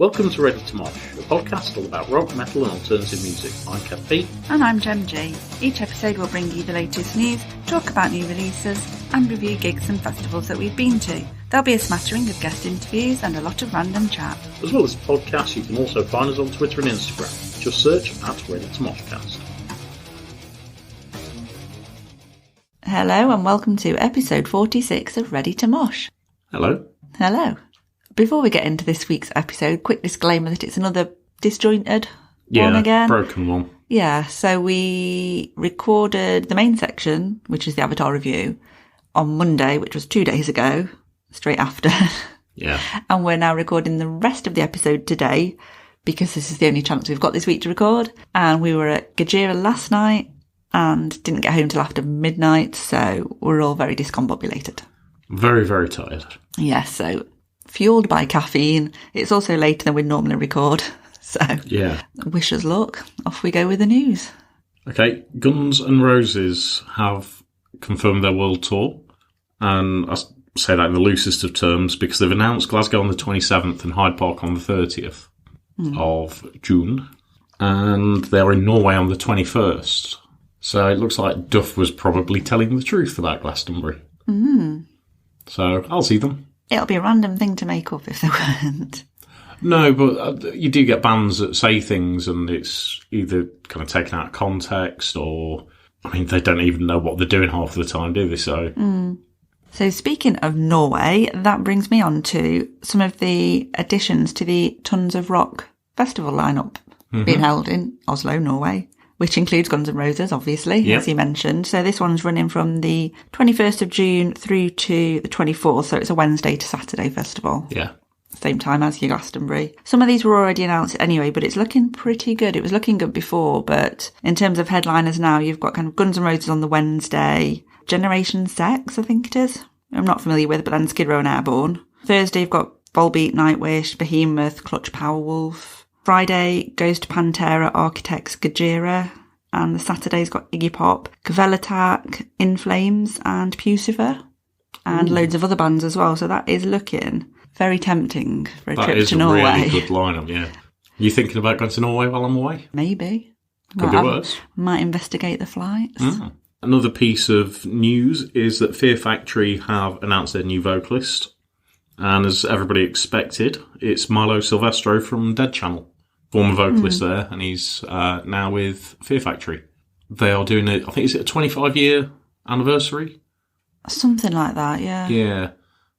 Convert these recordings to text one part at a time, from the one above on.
Welcome to Ready to Mosh, a podcast all about rock, metal and alternative music. I'm Kev P. And I'm Jem G. Each episode will bring you the latest news, talk about new releases, and review gigs and festivals that we've been to. There'll be a smattering of guest interviews and a lot of random chat. As well as the podcast, you can also find us on Twitter and Instagram. Just search at Ready to Moshcast. Hello and welcome to episode 46 of Ready to Mosh. Hello. Hello. Before we get into this week's episode, quick disclaimer that it's another disjointed one again. Broken one. Yeah, so we recorded the main section, which is the Avatar review, on Monday, which was 2 days ago, straight after. Yeah. And we're now recording the rest of the episode today, because this is the only chance we've got this week to record. And we were at Gajira last night and didn't get home till after midnight, so we're all very discombobulated. Very, very tired. Yeah, so fueled by caffeine. It's also later than we normally record, so yeah. Wish us luck. Off we go with the news. Okay, Guns N' Roses have confirmed their world tour, and I say that in the loosest of terms because they've announced Glasgow on the 27th and Hyde Park on the 30th of June, and they're in Norway on the 21st. So it looks like Duff was probably telling the truth about Glastonbury. So I'll see them. It'll be a random thing to make up if there weren't. No, but you do get bands that say things and it's either kind of taken out of context or, I mean, they don't even know what they're doing half the time, do they? So speaking of Norway, that brings me on to some of the additions to the Tons of Rock festival lineup being held in Oslo, Norway, which includes Guns N' Roses, obviously, as you mentioned. So this one's running from the 21st of June through to the 24th, so it's a Wednesday to Saturday festival. Yeah. Same time as your Glastonbury. Some of these were already announced anyway, but it's looking pretty good. It was looking good before, but in terms of headliners now, you've got kind of Guns N' Roses on the Wednesday, Generation Sex, I think it is. I'm not familiar with it, but then Skid Row and Airborne. Thursday, you've got Volbeat, Nightwish, Behemoth, Clutch, Powerwolf. Friday goes to Pantera, Architects, Gajira, and the Saturday's got Iggy Pop, Kvelertak, In Flames, and Pucifer, and loads of other bands as well. So that is looking very tempting for a trip to Norway. That is a really good lineup, yeah. You thinking about going to Norway while I'm away? Maybe. Could be worse. Might investigate the flights. Another piece of news is that Fear Factory have announced their new vocalist. And as everybody expected, it's Milo Silvestro from Dead Channel, former vocalist there, and he's now with Fear Factory. They are doing it, I think, is it a 25-year anniversary? Something like that, yeah. Yeah.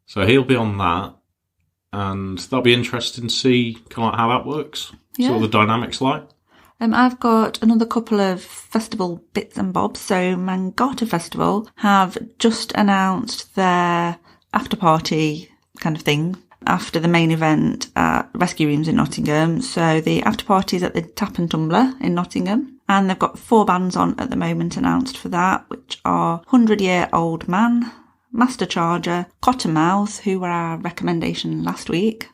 So he'll be on that, and that'll be interesting to see kind of like how that works. Yeah. See what the dynamics like. I've got another couple of festival bits and bobs. So Mangata Festival have just announced their after-party kind of thing after the main event at Rescue Rooms in Nottingham. So the after party is at the Tap and Tumbler in Nottingham, and they've got 4 bands on at the moment announced for that, which are 100 Year Old Man, Master Charger, Cottonmouth, who were our recommendation last week,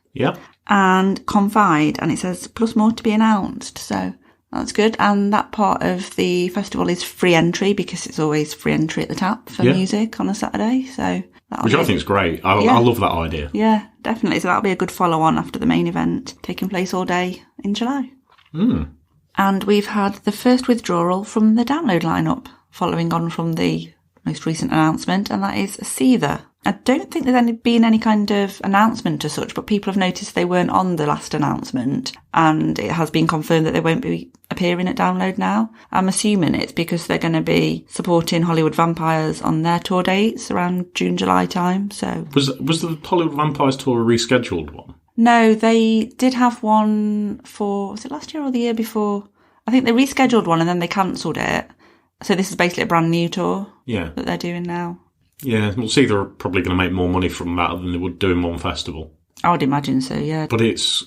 and Confide, and it says plus more to be announced. So that's good. And that part of the festival is free entry because it's always free entry at the Tap for music on a Saturday. So which I think is great. I love that idea. Yeah, definitely. So that'll be a good follow-on after the main event, taking place all day in July. And we've had the first withdrawal from the download lineup, following on from the most recent announcement, and that is Seether. I don't think there's been any kind of announcement as such, but people have noticed they weren't on the last announcement, and it has been confirmed that they won't be appearing at Download now. I'm assuming it's because they're going to be supporting Hollywood Vampires on their tour dates around June, July time. So was the Hollywood Vampires tour a rescheduled one? No, they did have one for, was it last year or the year before? I think they rescheduled one and then they cancelled it. So this is basically a brand new tour that they're doing now. Yeah, we'll see. They're probably going to make more money from that than they would doing one festival. I would imagine so, yeah. But it's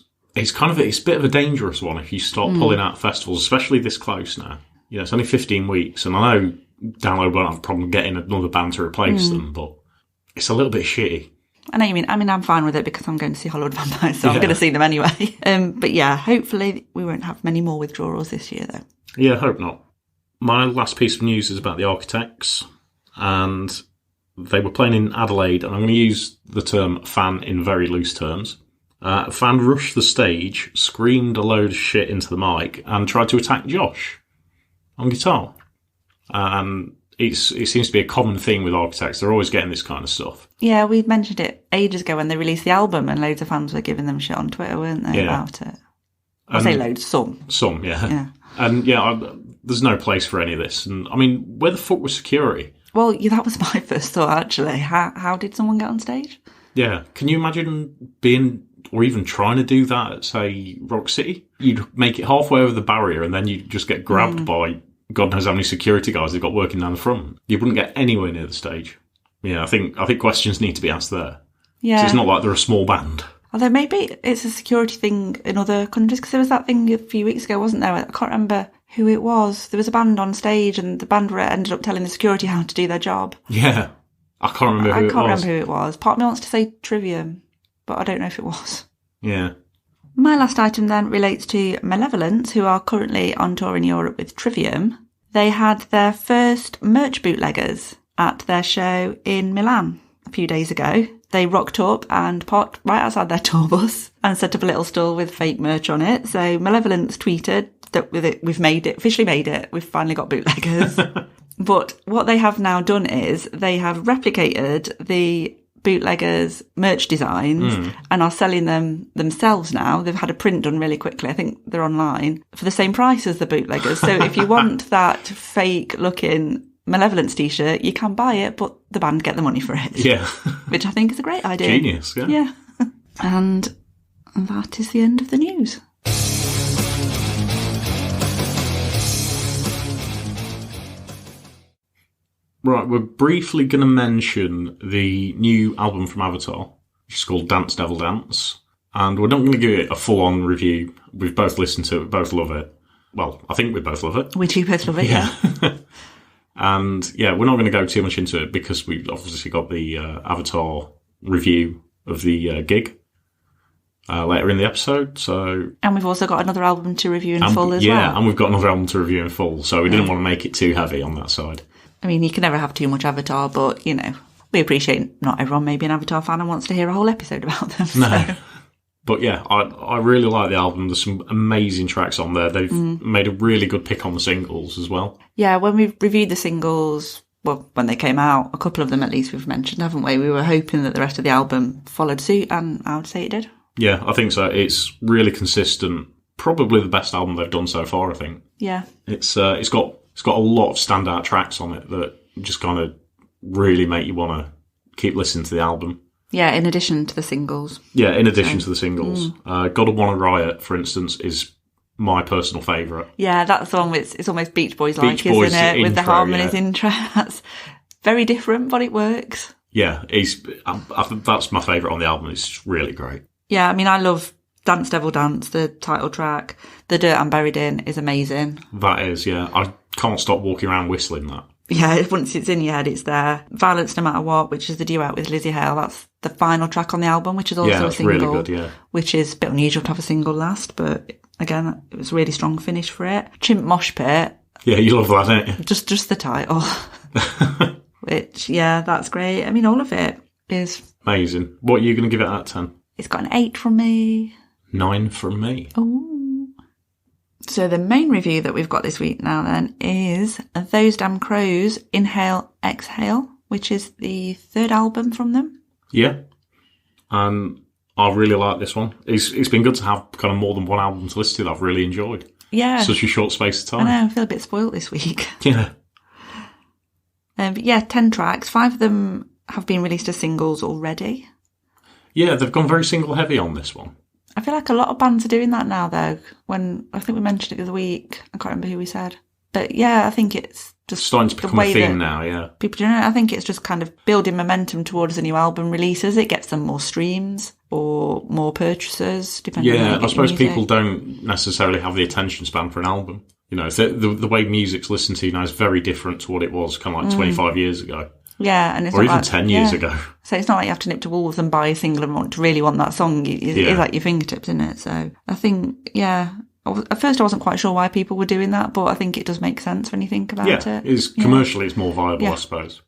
kind of it's a bit of a dangerous one if you start pulling out festivals, especially this close now. It's only 15 weeks, and I know Download won't have a problem getting another band to replace them, but it's a little bit shitty. I know what you mean. I mean, I'm fine with it because I'm going to see Hollywood Vampires, so I'm going to see them anyway. But yeah, hopefully we won't have many more withdrawals this year, though. Yeah, I hope not. My last piece of news is about the Architects, and they were playing in Adelaide, and I'm going to use the term fan in very loose terms. fan rushed the stage, screamed a load of shit into the mic, and tried to attack Josh on guitar. And it seems to be a common thing with architects. They're always getting this kind of stuff. Yeah, we mentioned it ages ago when they released the album, and loads of fans were giving them shit on Twitter, weren't they, about it? I say loads, some. Some, yeah. And there's no place for any of this. And I mean, where the fuck was security? Well, that was my first thought, actually. How did someone get on stage? Yeah. Can you imagine being, or even trying to do that at, say, Rock City? You'd make it halfway over the barrier and then you'd just get grabbed by God knows how many security guys they've got working down the front. You wouldn't get anywhere near the stage. Yeah, I think questions need to be asked there. Yeah. So it's not like they're a small band. Although maybe it's a security thing in other countries, because there was that thing a few weeks ago, wasn't there? I can't remember who it was. There was a band on stage and the band ended up telling the security how to do their job. Yeah. I can't remember who it was. Part of me wants to say Trivium, but I don't know if it was. Yeah. My last item then relates to Malevolence, who are currently on tour in Europe with Trivium. They had their first merch bootleggers at their show in Milan a few days ago. They rocked up and parked right outside their tour bus and set up a little stall with fake merch on it. So Malevolence tweeted that we've made it, officially made it. We've finally got bootleggers. But what they have now done is they have replicated the bootleggers' merch designs and are selling them themselves now. They've had a print done really quickly. I think they're online for the same price as the bootleggers. So if you want that fake looking Malevolence t-shirt, you can buy it, but the band get the money for it. Yeah. Which I think is a great idea. Genius, yeah. Yeah. And that is the end of the news. Right, we're briefly going to mention the new album from Avatar, which is called Dance Devil Dance. And we're not going to give it a full-on review. We've both listened to it, we both love it. Well, I think we both love it. We do both love it, yeah. And, we're not going to go too much into it because we've obviously got the Avatar review of the gig later in the episode. And we've also got another album to review in full as well. Yeah, and we've got another album to review in full, so we didn't want to make it too heavy on that side. I mean, you can never have too much Avatar, but, we appreciate not everyone may be an Avatar fan and wants to hear a whole episode about them. So. No. But yeah, I really like the album. There's some amazing tracks on there. They've made a really good pick on the singles as well. Yeah, when we reviewed the singles, well, when they came out, a couple of them at least we've mentioned, haven't we? We were hoping that the rest of the album followed suit, and I would say it did. Yeah, I think so. It's really consistent. Probably the best album they've done so far, I think. Yeah. It's got a lot of standout tracks on it that just kind of really make you want to keep listening to the album. Yeah, in addition to the singles. Yeah, in addition to the singles. Gotta Wanna Riot, for instance, is my personal favourite. Yeah, that's the one with, it's almost Beach Boys-like, isn't it? Intro, with the harmonies intro. That's very different, but it works. Yeah, I think that's my favourite on the album. It's really great. Yeah, I mean, I love Dance Devil Dance, the title track. The Dirt I'm Buried In is amazing. That is, yeah. I can't stop walking around whistling that. Yeah, once it's in your head, it's there. Violence No Matter What, which is the duet with Lizzie Hale. That's the final track on the album, which is also a single. Really good, yeah. Which is a bit unusual to have a single last, but again, it was a really strong finish for it. Chimp Mosh Pit. Yeah, you love that, don't you? Just the title. Which, yeah, that's great. I mean, all of it is amazing. What are you going to give it out of 10? It's got an 8 from me. 9 from me. Oh. So the main review that we've got this week now then is Those Damn Crows, Inhale, Exhale, which is the third album from them. Yeah. And I really like this one. It's been good to have kind of more than one album to listen to that I've really enjoyed. Yeah. Such a short space of time. I know, I feel a bit spoilt this week. Yeah. But yeah, 10 tracks. 5 of them have been released as singles already. Yeah, they've gone very single heavy on this one. I feel like a lot of bands are doing that now, though. When I think we mentioned it the other week, I can't remember who we said, but yeah, I think it's just starting to become a theme now. Yeah, people do it. I think it's just kind of building momentum towards a new album releases. It gets them more streams or more purchasers, depending. Yeah, on I suppose people don't necessarily have the attention span for an album. You know, the way music's listened to now is very different to what it was kind of like 25 years ago. Yeah, and it's or not even like, 10 years ago. So it's not like you have to nip to Wolves and buy a single and really want that song. It's like your fingertips, isn't it? So I think, yeah, at first I wasn't quite sure why people were doing that, but I think it does make sense when you think about it. Yeah, commercially it's more viable, I suppose.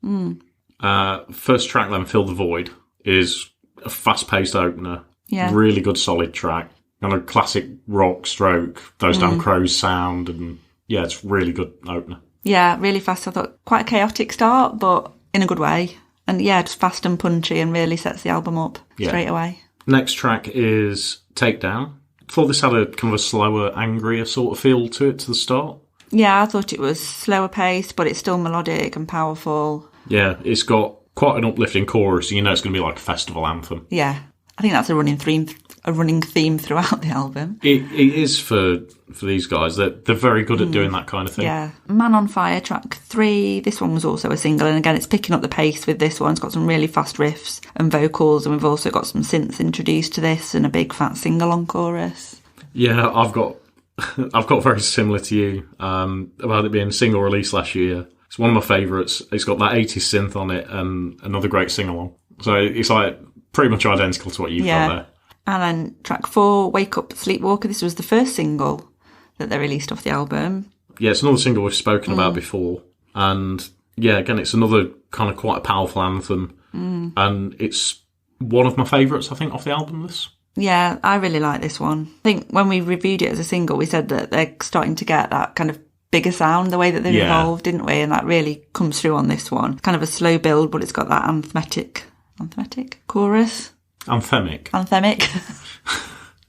First track then, Fill the Void, is a fast-paced opener. Yeah. Really good, solid track. Kind of classic rock stroke, Those Damn Crows sound, and yeah, it's really good opener. Yeah, really fast. I thought quite a chaotic start, but in a good way. And yeah, just fast and punchy and really sets the album up straight away. Next track is Takedown. I thought this had a kind of a slower, angrier sort of feel to it to the start. Yeah, I thought it was slower paced, but it's still melodic and powerful. Yeah, it's got quite an uplifting chorus, so you know it's going to be like a festival anthem. Yeah, I think that's a running theme throughout the album. It is for these guys. They're very good at doing that kind of thing. Yeah. Man on Fire, track 3. This one was also a single, and again, it's picking up the pace with this one. It's got some really fast riffs and vocals, and we've also got some synths introduced to this and a big fat sing-along chorus. Yeah, I've got very similar to you about it being a single release last year. It's one of my favourites. It's got that 80s synth on it and another great sing-along. So it's like pretty much identical to what you've got there. And then track 4, Wake Up Sleepwalker. This was the first single that they released off the album. Yeah, it's another single we've spoken about before. And yeah, again, it's another kind of quite a powerful anthem. And it's one of my favourites, I think, off the album, this. Yeah, I really like this one. I think when we reviewed it as a single, we said that they're starting to get that kind of bigger sound, the way that they've evolved, didn't we? And that really comes through on this one. It's kind of a slow build, but it's got that anthemic chorus. Anthemic.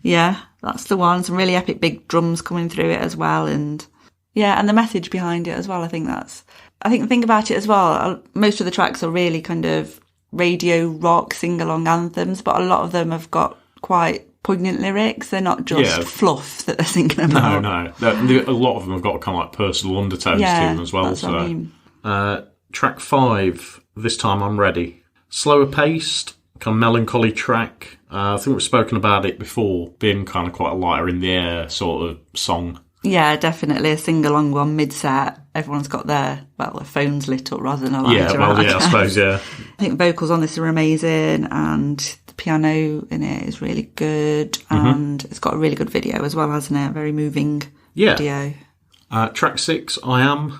Yeah, that's the one. Some really epic big drums coming through it as well. And yeah, and the message behind it as well. I think the thing about it as well, most of the tracks are really kind of radio rock sing-along anthems, but a lot of them have got quite poignant lyrics. They're not just fluff that they're singing about. No. A lot of them have got kind of like personal undertones to them as well. That's what I mean. Track 5, This Time I'm Ready. Slower paced, kind of melancholy track. I think we've spoken about it before, being kind of quite a lighter in the air sort of song. Yeah, definitely a sing-along one mid-set. Everyone's got their phones lit up rather than a lighter. I suppose, yeah. I think vocals on this are amazing, and the piano in it is really good, and it's got a really good video as well, hasn't it? Very moving video. Track 6, I Am.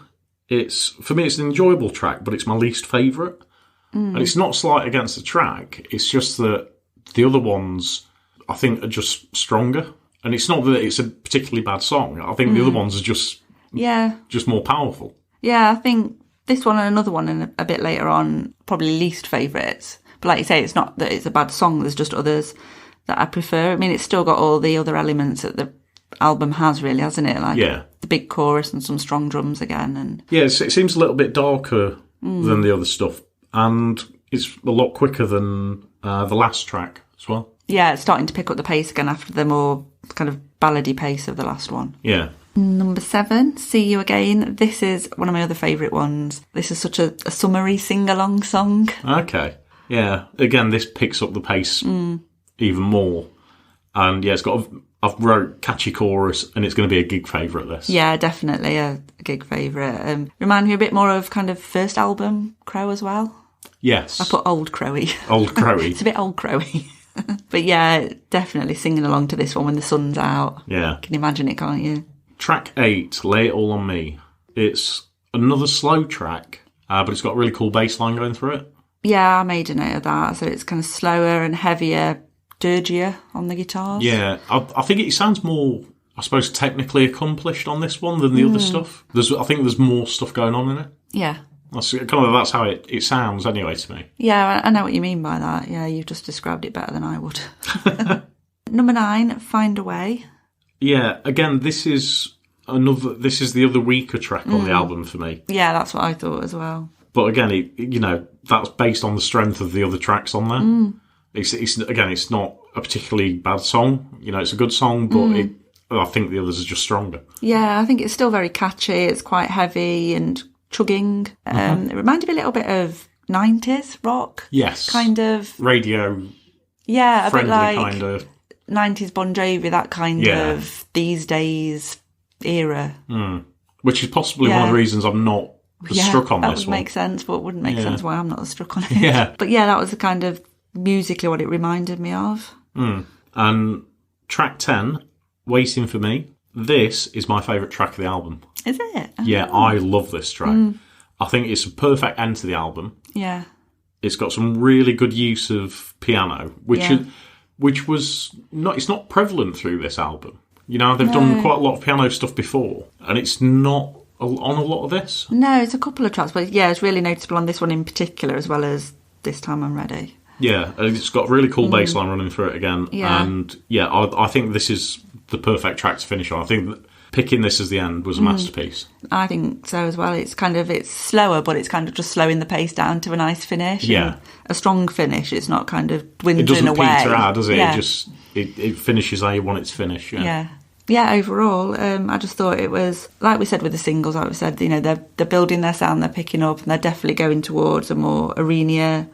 For me, it's an enjoyable track, but it's my least favourite. And it's not slight against the track, it's just that the other ones, I think, are just stronger. And it's not that it's a particularly bad song. I think the other ones are just more powerful. Yeah, I think this one and another one and a bit later on, probably least favourites. But like you say, it's not that it's a bad song, there's just others that I prefer. I mean, it's still got all the other elements that the album has, really, hasn't it? Like the big chorus and some strong drums again. And yeah, it seems a little bit darker than the other stuff. And it's a lot quicker than the last track as well. Yeah, it's starting to pick up the pace again after the more kind of ballady pace of the last one. Yeah. Number 7, See You Again. This is one of my other favourite ones. This is such a summery sing-along song. Okay. Yeah. Again, this picks up the pace even more. And yeah, I've wrote catchy chorus, and it's going to be a gig favourite, this. Yeah, definitely a gig favourite. Remind me a bit more of kind of first album Crow as well. Yes. I put Old Crowy. Old Crowy. It's a bit Old Crowy. But yeah, definitely singing along to this one when the sun's out. Yeah. Can you imagine it, can't you? Track 8, Lay It All On Me. It's another slow track, but it's got a really cool bass line going through it. Yeah, I made a note of that. So it's kind of slower and heavier, dirgier on the guitars. Yeah, I think it sounds more, I suppose, technically accomplished on this one than the other stuff. I think there's more stuff going on in it. Yeah. That's how it sounds anyway to me. Yeah, I know what you mean by that. Yeah, you've just described it better than I would. Number 9, Find a Way. Yeah, again, this is the other weaker track on the album for me. Yeah, that's what I thought as well. But again, that's based on the strength of the other tracks on there. It's not a particularly bad song. It's a good song, but I think the others are just stronger. Yeah, I think it's still very catchy. It's quite heavy and chugging. It reminded me a little bit of 90s rock. Yes. Kind of. Radio. Yeah, a bit like kind of 90s Bon Jovi, that kind of these days era. Which is possibly one of the reasons I'm not struck on this one. That would make sense, but it wouldn't make sense why I'm not struck on it. Yeah. But yeah, that was the kind of musically what it reminded me of. And track 10, Waiting for Me. This is my favourite track of the album. Is it? Oh. Yeah, I love this track. I think it's a perfect end to the album. Yeah. It's got some really good use of piano, which which was not. It's not prevalent through this album. You know, they've done quite a lot of piano stuff before, and it's not on a lot of this. No, it's a couple of tracks, but yeah, it's really noticeable on this one in particular, as well as This Time I'm Ready. Yeah, it's got a really cool bass line running through it again. Yeah. And yeah, I think this is the perfect track to finish on. I think that picking this as the end was a masterpiece. I think so as well. It's slower, but it's kind of just slowing the pace down to a nice finish. Yeah. A strong finish. It's not kind of dwindling It doesn't away. peter out, does it? Yeah. It finishes how you want it to finish. Yeah. Yeah, overall, I just thought it was, like we said with the singles, like we said, you know, they're building their sound, they're picking up, and they're definitely going towards a more arena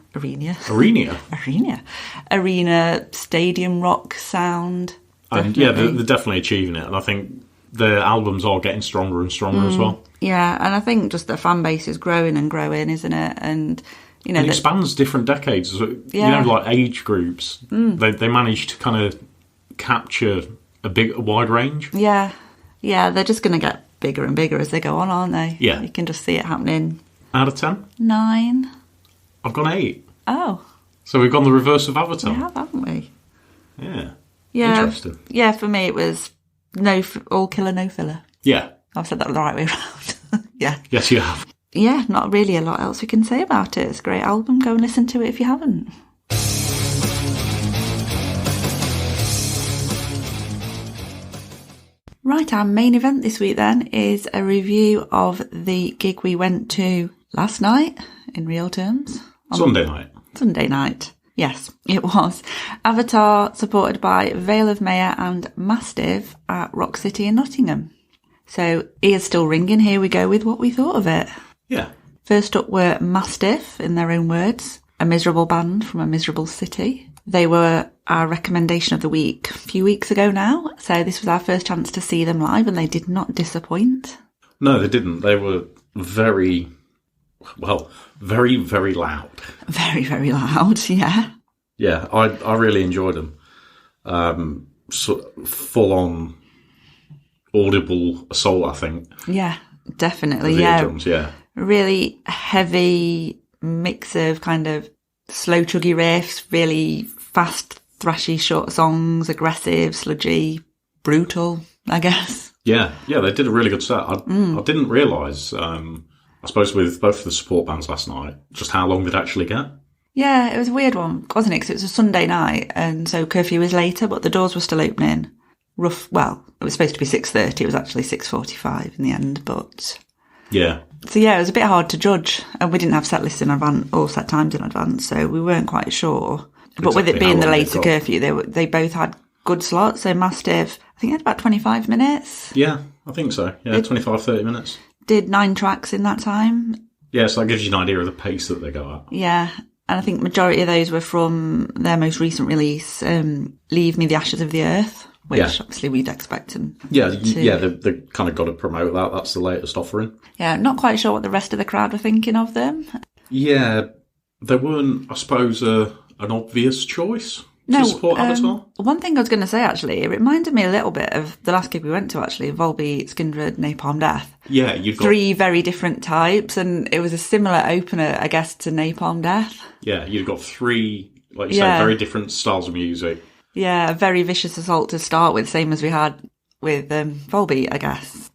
stadium rock sound. And yeah, they're definitely achieving it. And I think the albums are getting stronger and stronger as well. Yeah, and I think just the fan base is growing and growing, isn't it? And you know, it expands different decades. You know, like age groups. They manage to kind of capture a wide range. Yeah, they're just going to get bigger and bigger as they go on, aren't they? Yeah. You can just see it happening. Out of 10? 9. I've gone 8. Oh. So we've gone the reverse of Avatar. We have, haven't we? Yeah. Yeah. Interesting. Yeah, for me it was all killer, no filler. Yeah. I've said that the right way around. Yeah. Yes, you have. Yeah, not really a lot else we can say about it. It's a great album. Go and listen to it if you haven't. Right, our main event this week then is a review of the gig we went to last night, in real terms. Sunday night. Sunday night. Yes, it was. Avatar, supported by Vale of Mayor and Mastiff at Rock City in Nottingham. So, ears still ringing. Here we go with what we thought of it. Yeah. First up were Mastiff, in their own words, a miserable band from a miserable city. They were our recommendation of the week a few weeks ago now, so this was our first chance to see them live, and they did not disappoint. No, they didn't. They were very, very, very loud. Very, very loud, yeah. Yeah, I really enjoyed them. Full-on audible assault, I think. Yeah, definitely, The yeah. drums, yeah. Really heavy mix of kind of slow chuggy riffs, really fast thrashy short songs, aggressive, sludgy, brutal, I guess. Yeah, they did a really good set. I didn't realise, I suppose with both of the support bands last night, just how long they'd actually get. Yeah, it was a weird one, wasn't it? Because it was a Sunday night, and so curfew was later, but the doors were still opening. It was supposed to be 6:30, it was actually 6:45 in the end, but... Yeah. So yeah, it was a bit hard to judge, and we didn't have set lists in advance or set times in advance, so we weren't quite sure. But with it being the later curfew, they both had good slots. So Mastiff, I think, had about 25 minutes. Yeah, I think so. Yeah, 25, 30 minutes. Did 9 tracks in that time. Yeah, so that gives you an idea of the pace that they go at. Yeah, and I think majority of those were from their most recent release, Leave Me the Ashes of the Earth, which obviously we'd expect them they kind of got to promote that. That's the latest offering. Yeah, not quite sure what the rest of the crowd were thinking of them. Yeah, they weren't, I suppose, an obvious choice to support Avatar. One thing I was going to say, actually, it reminded me a little bit of the last gig we went to, actually, Volbeat, Skindred, Napalm Death. Yeah, you've got 3 very different types, and it was a similar opener, I guess, to Napalm Death. Yeah, you've got 3, like you say, very different styles of music. Yeah, a very vicious assault to start with, same as we had with Volbeat, I guess.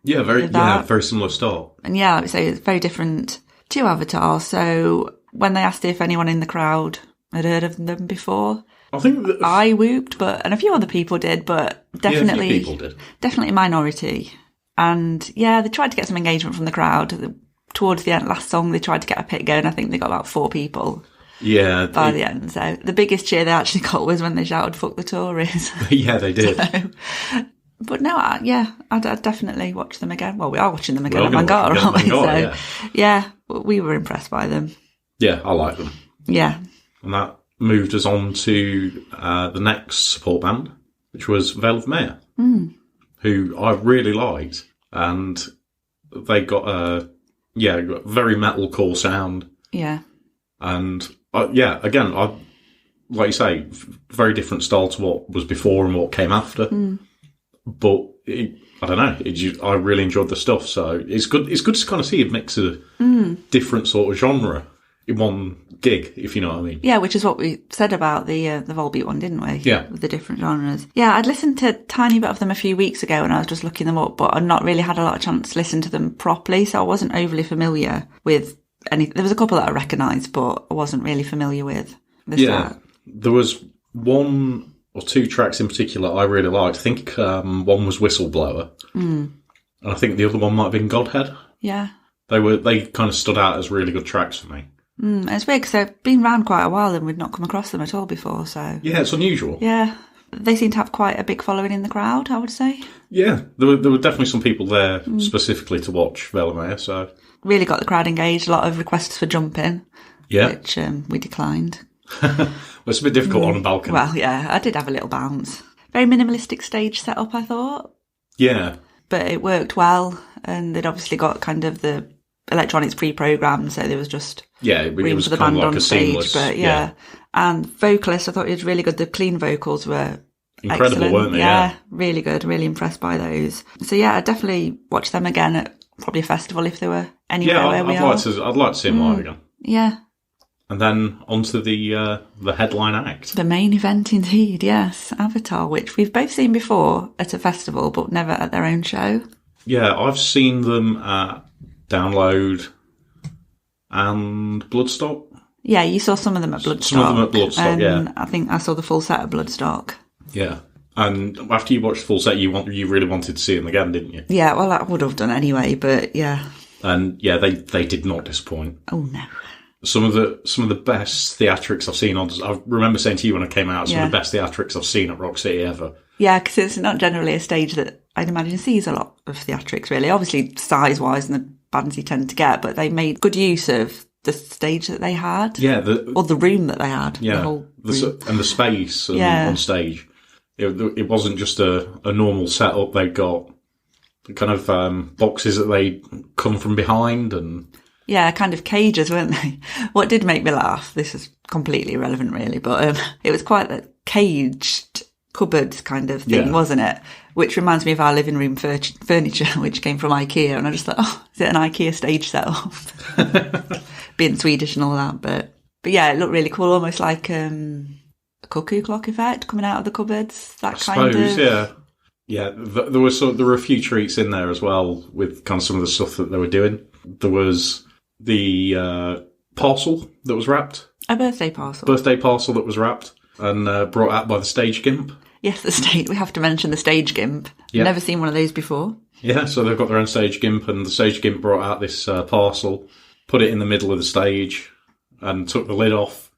Yeah, very similar start. And yeah, like I say, it's very different to Avatar. So when they asked if anyone in the crowd had heard of them before, I think that I whooped, and a few other people did, but definitely, a few people did. Definitely a minority. And yeah, they tried to get some engagement from the crowd. Towards the end, last song, they tried to get a pit going. I think they got about 4 people. Yeah. By the end. So the biggest cheer they actually got was when they shouted, "Fuck the Tories." Yeah, they did. But no, I'd definitely watch them again. Well, we are watching them again at Mangata, aren't we? So, yeah, we were impressed by them. Yeah, I like them. Yeah. And that moved us on to the next support band, which was Vale of Mayor, who I really liked. And they got a very metalcore sound. Yeah. And again, like you say, very different style to what was before and what came after. But I don't know. I really enjoyed the stuff. So it's good. It's good to kind of see a mix of different sort of genre in one gig, if you know what I mean. Yeah, which is what we said about the Volbeat one, didn't we? Yeah. With the different genres. Yeah, I'd listened to a tiny bit of them a few weeks ago and I was just looking them up, but I'd not really had a lot of chance to listen to them properly, so I wasn't overly familiar with any. There was a couple that I recognised, but I wasn't really familiar with the set. There was one or two tracks in particular I really liked. I think one was Whistleblower, and I think the other one might have been Godhead. Yeah. They kind of stood out as really good tracks for me. It's weird because they've been around quite a while and we'd not come across them at all before, so... Yeah, it's unusual. Yeah. They seem to have quite a big following in the crowd, I would say. Yeah, there were definitely some people there specifically to watch Velemir, so... Really got the crowd engaged, a lot of requests for jumping, which we declined. Well, it's a bit difficult on a balcony. Well, yeah, I did have a little bounce. Very minimalistic stage setup, I thought. Yeah. But it worked well, and they'd obviously got kind of the electronics pre-programmed, so there was just room for the band on stage. But and vocalists, I thought it was really good. The clean vocals were incredible, excellent. Weren't they? Yeah, really good. Really impressed by those. So yeah, I'd definitely watch them again at probably a festival if they were anywhere where we are. I'd like to see them live again. Yeah. And then onto the headline act. The main event indeed, yes. Avatar, which we've both seen before at a festival, but never at their own show. Yeah, I've seen them at Download and Bloodstock. Yeah, you saw some of them at Bloodstock. Some of them at Bloodstock, and I think I saw the full set at Bloodstock. Yeah. And after you watched the full set, you really wanted to see them again, didn't you? Yeah, well, I would have done anyway, but yeah. And yeah, they did not disappoint. Oh, no. Some of the best theatrics I've seen I remember saying to you when I came out, some of the best theatrics I've seen at Rock City ever. Yeah, because it's not generally a stage that I'd imagine sees a lot of theatrics, really. Obviously, size-wise and the bands you tend to get, but they made good use of the stage that they had. Yeah. Or the room that they had. Yeah. The whole room. And the space on stage. It wasn't just a normal setup. They got kind of boxes that they come from behind and... Yeah, kind of cages, weren't they? What did make me laugh, this is completely irrelevant really, but it was quite a caged cupboards kind of thing, wasn't it? Which reminds me of our living room furniture, which came from IKEA, and I just thought, is it an IKEA stage setup? Being Swedish and all that, but yeah, it looked really cool, almost like a cuckoo clock effect coming out of the cupboards, that kind of... Yeah, there were a few treats in there as well with kind of some of the stuff that they were doing. There was the parcel that was wrapped. A birthday parcel. Birthday parcel that was wrapped and brought out by the Stage Gimp. Yes, we have to mention the Stage Gimp. Yep. Never seen one of those before. Yeah, so they've got their own Stage Gimp, and the Stage Gimp brought out this parcel, put it in the middle of the stage, and took the lid off.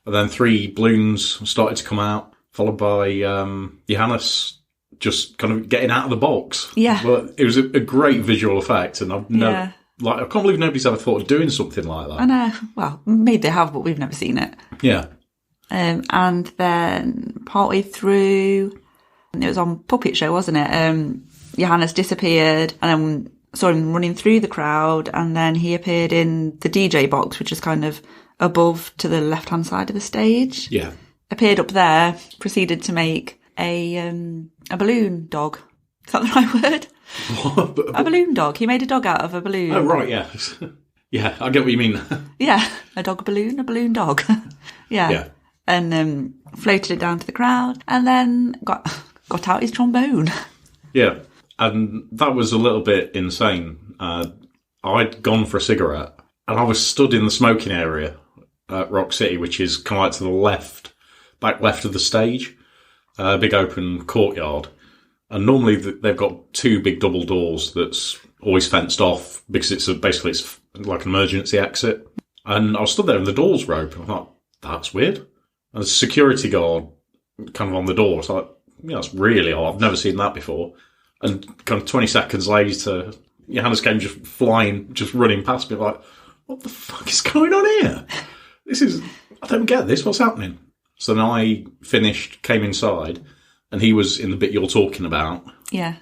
And then 3 balloons started to come out, followed by Johannes just kind of getting out of the box. Yeah. But it was a great visual effect, and I can't believe nobody's ever thought of doing something like that. I know. Well, maybe they have, but we've never seen it. Yeah. And then partway through, it was on Puppet Show, wasn't it? Johannes disappeared, and then saw him running through the crowd, and then he appeared in the DJ box, which is kind of above to the left-hand side of the stage. Yeah. Appeared up there, proceeded to make a balloon dog. Is that the right word? A balloon dog. He made a dog out of a balloon. Oh, right, yeah. Yeah, I get what you mean. Yeah, a balloon dog. Yeah. And floated it down to the crowd, and then got out his trombone. Yeah, and that was a little bit insane. I'd gone for a cigarette, and I was stood in the smoking area at Rock City, which is kind of like to the back left of the stage. A big open courtyard, and normally they've got 2 big double doors that's always fenced off because it's like an emergency exit. And I was stood there and the doors were open. I thought, that's weird. And the security guard kind of on the door. I was like, that's really odd. I've never seen that before. And kind of 20 seconds later, Johannes came just running past me like, what the fuck is going on here? I don't get this. What's happening? So then I finished, came inside, and he was in the bit you're talking about. Yeah.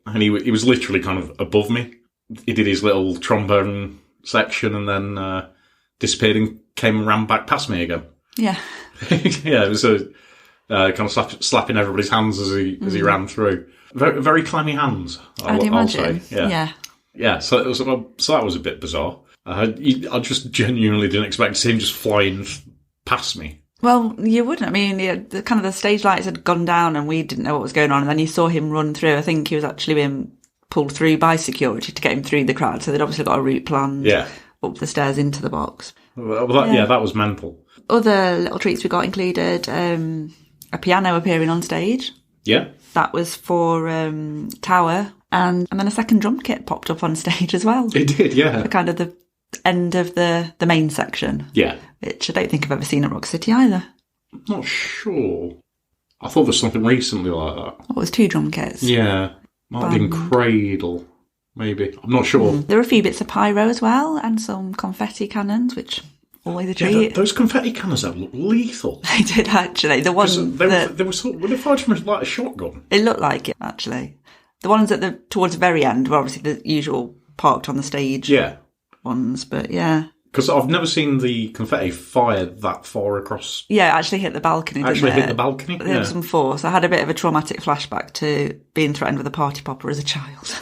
And he was literally kind of above me. He did his little trombone section and then disappeared and came and ran back past me again. Yeah. Yeah, it was kind of slapping everybody's hands as he ran through. Very, very clammy hands, I'd imagine. I'll say. Yeah. So that was a bit bizarre. I just genuinely didn't expect to see him just flying past me. Well, you wouldn't. I mean, the stage lights had gone down and we didn't know what was going on. And then you saw him run through. I think he was actually being pulled through by security to get him through the crowd. So they'd obviously got a route planned up the stairs into the box. Well, that was mental. Other little treats we got included a piano appearing on stage. Yeah. That was for Tower. And then a second drum kit popped up on stage as well. It did, yeah. For kind of the end of the main section. Yeah. Which I don't think I've ever seen at Rock City either. I'm not sure. I thought there was something recently like that. Oh, it was 2 drum kits. Yeah. Might have been Cradle, maybe. I'm not sure. There were a few bits of pyro as well, and some confetti cannons, which always a treat. Yeah, those confetti cannons that look lethal. They did, actually. The ones they were fired from like a shotgun. It looked like it, actually. The ones towards the very end were obviously the usual parked on the stage ones, but yeah. Because I've never seen the confetti fired that far across. Yeah, it actually hit the balcony, didn't it? Hit the balcony? There was some force. I had a bit of a traumatic flashback to being threatened with a party popper as a child.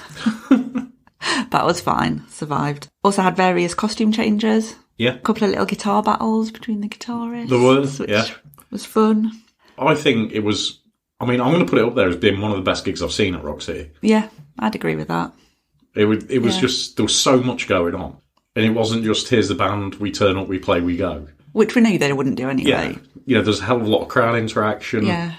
That was fine. Survived. Also had various costume changes. Yeah. A couple of little guitar battles between the guitarists. There was, which was fun. I think it was... I mean, I'm going to put it up there as being one of the best gigs I've seen at Rock City. Yeah, I'd agree with that. It was just... There was so much going on. And it wasn't just, here's the band, we turn up, we play, we go. Which we knew they wouldn't do anyway. Yeah, there's a hell of a lot of crowd interaction. Yeah.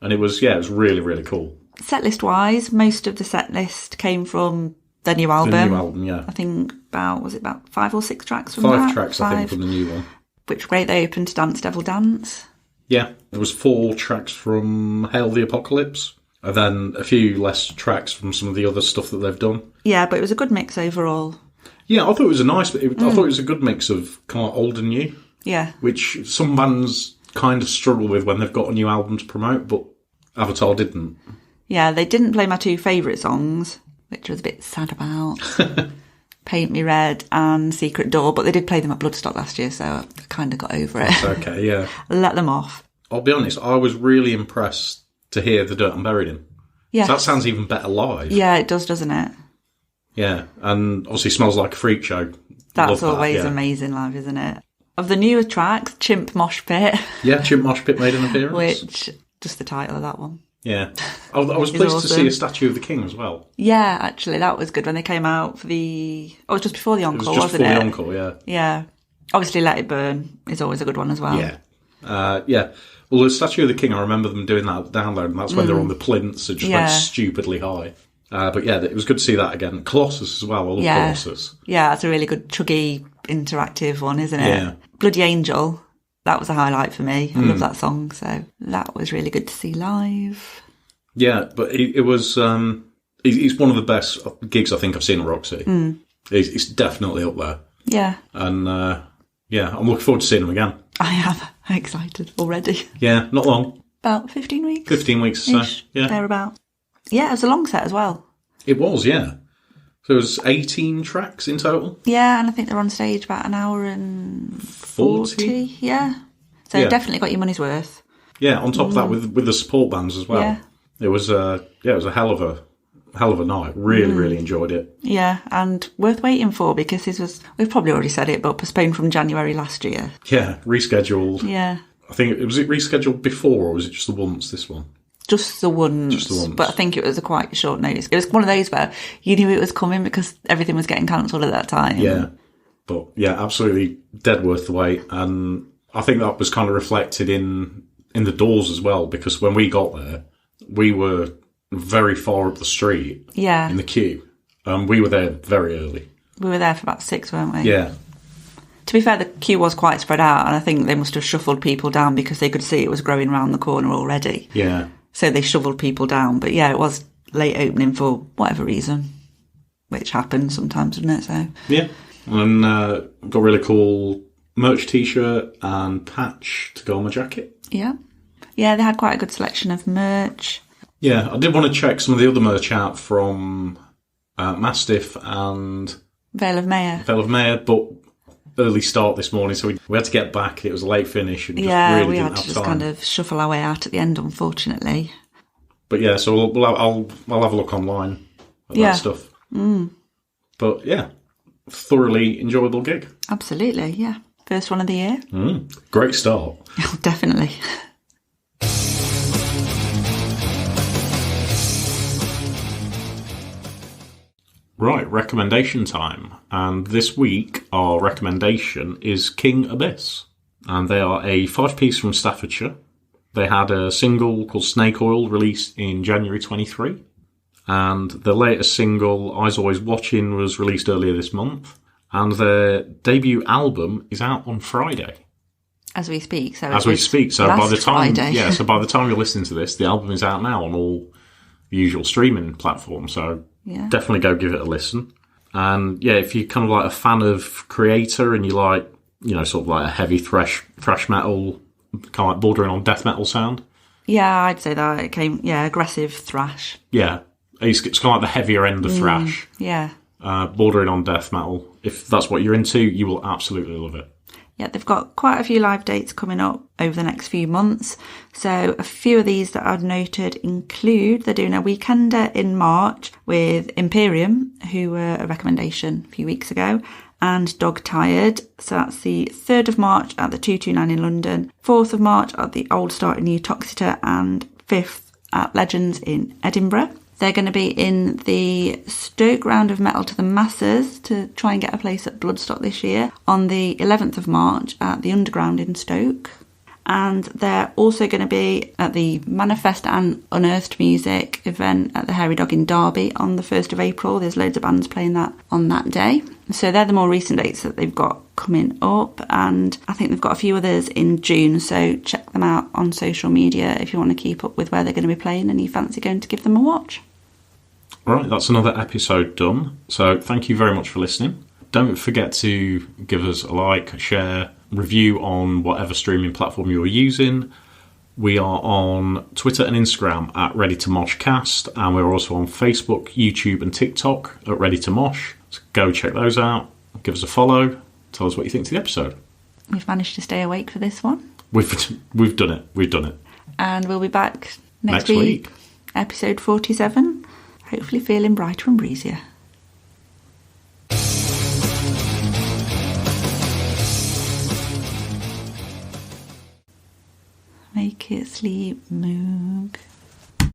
And it was really, really cool. Set list wise, most of the set list came from their new album. The new album, yeah. I think about 5 or 6 tracks from 5 that? tracks, I think, from the new one. Which was great. They opened to Dance Devil Dance. Yeah. There was 4 tracks from Hail the Apocalypse. And then a few less tracks from some of the other stuff that they've done. Yeah, but it was a good mix overall. Yeah, I thought it was I thought it was a good mix of kind of old and new. Yeah. Which some bands kind of struggle with when they've got a new album to promote, but Avatar didn't. Yeah, they didn't play my 2 favourite songs, which I was a bit sad about. Paint Me Red and Secret Door, but they did play them at Bloodstock last year, so I kind of got over it. It's okay, yeah. Let them off. I'll be honest, I was really impressed to hear The Dirt I'm Buried In. Yeah. So that sounds even better live. Yeah, it does, doesn't it? Yeah, and obviously Smells Like a Freak Show. That's always amazing live, isn't it? Of the newer tracks, Chimp Mosh Pit. Yeah, Chimp Mosh Pit made an appearance. Which, just the title of that one. Yeah. I was pleased to see a statue of the King as well. Yeah, actually, that was good when they came out for the... Oh, it was just before the Encore, wasn't it? It was just before the Encore, yeah. Yeah. Obviously, Let It Burn is always a good one as well. Yeah. Yeah. Well, the statue of the King, I remember them doing that download, and that's when they're on the plinths, it just went stupidly high. But yeah, it was good to see that again. Colossus as well, I love Colossus. Yeah, that's a really good, chuggy, interactive one, isn't it? Yeah. Bloody Angel, that was a highlight for me. I love that song, so that was really good to see live. Yeah, but it was... it's one of the best gigs I think I've seen at Rock City. It's definitely up there. Yeah. And yeah, I'm looking forward to seeing them again. I am excited already. Yeah, not long. About 15 weeks. 15 weeks or so, yeah. Thereabout. Yeah, it was a long set as well. It was, yeah. So it was 18 tracks in total? Yeah, and I think they're on stage about an hour and 40. Yeah. So definitely got your money's worth. Yeah, on top of that with the support bands as well. Yeah. It was a hell of a night. Really, really enjoyed it. Yeah, and worth waiting for because we've probably already said it, but postponed from January last year. Yeah, rescheduled. Yeah. I think was it rescheduled before or was it just the once, this one? Just the once. But I think it was a quite short notice. It was one of those where you knew it was coming because everything was getting cancelled at that time. Yeah. But yeah, absolutely dead worth the wait. And I think that was kind of reflected in the doors as well, because when we got there, we were very far up the street in the queue. We were there very early. We were there for about 6, weren't we? Yeah. To be fair, the queue was quite spread out, and I think they must have shuffled people down because they could see it was growing round the corner already. Yeah. So they shoveled people down. But yeah, it was late opening for whatever reason, which happens sometimes, doesn't it? So yeah. And got a really cool merch t-shirt and patch to go on my jacket. Yeah. Yeah, they had quite a good selection of merch. Yeah, I did want to check some of the other merch out from Mastiff and Vale of Mayor, but early start this morning, so we had to get back. It was a late finish. And we had to just kind of shuffle our way out at the end, unfortunately. But yeah, so I'll have a look online at that stuff. But yeah, thoroughly enjoyable gig. Absolutely, yeah. First one of the year. Great start. Oh, definitely. Right, recommendation time. And this week, our recommendation is King Abyss. And they are a 5-piece from Staffordshire. They had a single called Snake Oil released in January 23. And the latest single, Eyes Always Watching, was released earlier this month. And their debut album is out on Friday. As we speak. So by the time, Friday. So by the time you're listening to this, the album is out now on all the usual streaming platforms. So definitely go give it a listen. And yeah, if you're kind of like a fan of Creator and you like, sort of like a heavy thrash metal, kind of like bordering on death metal sound. Yeah, I'd say that. It came, aggressive thrash. Yeah, it's kind of like the heavier end of thrash. Yeah. Bordering on death metal. If that's what you're into, you will absolutely love it. Yeah, they've got quite a few live dates coming up over the next few months. So a few of these that I've noted include they're doing a weekender in March with Imperium, who were a recommendation a few weeks ago, and Dog Tired. So that's the 3rd of March at the 229 in London, 4th of March at the Old Start in New Toxeter, and 5th at Legends in Edinburgh. They're going to be in the Stoke round of Metal to the Masses to try and get a place at Bloodstock this year on the 11th of March at the Underground in Stoke. And they're also going to be at the Manifest and Unearthed Music event at the Hairy Dog in Derby on the 1st of April. There's loads of bands playing that on that day. So they're the more recent dates that they've got coming up. And I think they've got a few others in June. So check them out on social media if you want to keep up with where they're going to be playing and you fancy going to give them a watch. Right, that's another episode done. So thank you very much for listening. Don't forget to give us a like, share, review on whatever streaming platform you're using. We are on Twitter and Instagram at Ready to Moshcast, and we're also on Facebook, YouTube and TikTok at Ready to Mosh. So go check those out. Give us a follow. Tell us what you think to the episode. We've managed to stay awake for this one. We've done it. We've done it. And we'll be back next week. Episode 47. Hopefully feeling brighter and breezier. Make it sleep, Moog.